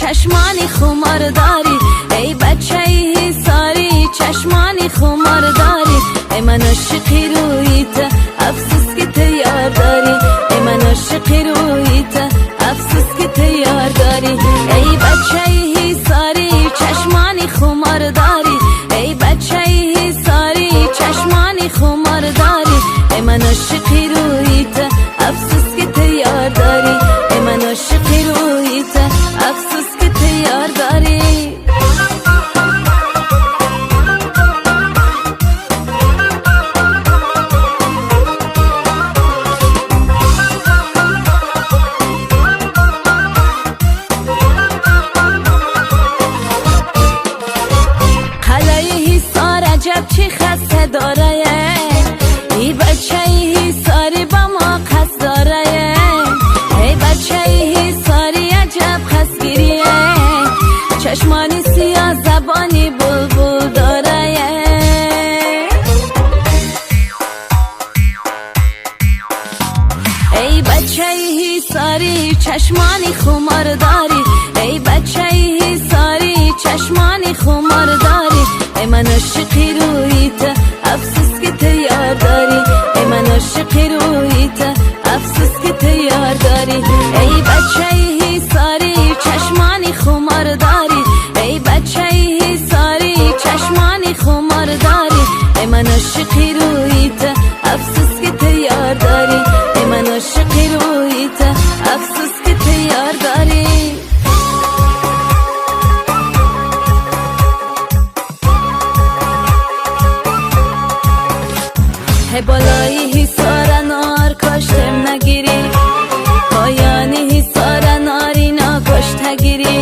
چشمانی خمار داری، ای بچه حصاری چشمانی خمار داری. ای من عاشقی رویت افسوس که تو یار داری، ای من عاشقی رویت افسوس که تو یار داری. ای بچه حصاری چشمانی خمار داری، ای بچه حصاری چشمانی خمار داری. ای من عاشقی رویت افسوس که تو یار داری، ای من عاشقی رویت افسوس که تو یار داری. عجب چی خسته داره، ای بچه حصاری با ما قصد داره. ای بچه حصاری عجب خستگیریه، چشمانی سیاه زبانی بلبل داره. ای بچه حصاری چشمانی خمار داری، ای بچه حصاری چشمانی خمار داری. ای من عاشقی رویت افسوس که تو یار داری، ای من عاشقی رویت افسوس که تو یار داری. ای بچه حصاری چشمانی خمار داری، ای بچه حصاری چشمانی خمار داری. ای من عاشقی رویت افسوس که تو یار داری، ای من عاشقی رویت افسوس که تو یار داری. هی بالای حصار نار کاشتم نگیری، پایانی حصار ناری ناکشته گیری.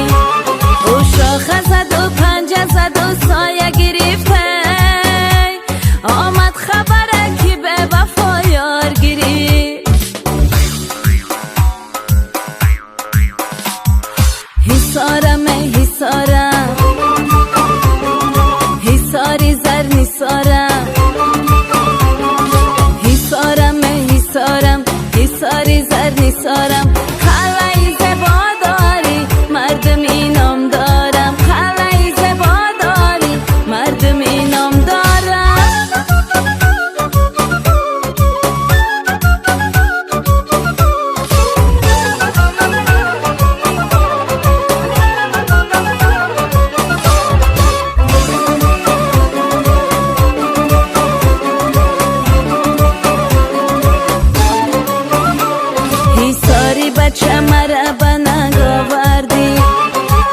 او شاخه زد و پنجه زد و سایه گرفته، آمد خبره که به وفا یار گیری. حصارم ای حصارم، حصاری زر نیسارم. حصاری زر نیسارم، خلای زبا داری مردم اینام دارم، خلای زبا داری مردم اینام دارم. بچه مرا به نگاوردی،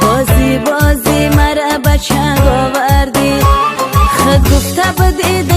بازی بازی مرا به چنگ آوردی. خود گفته بدید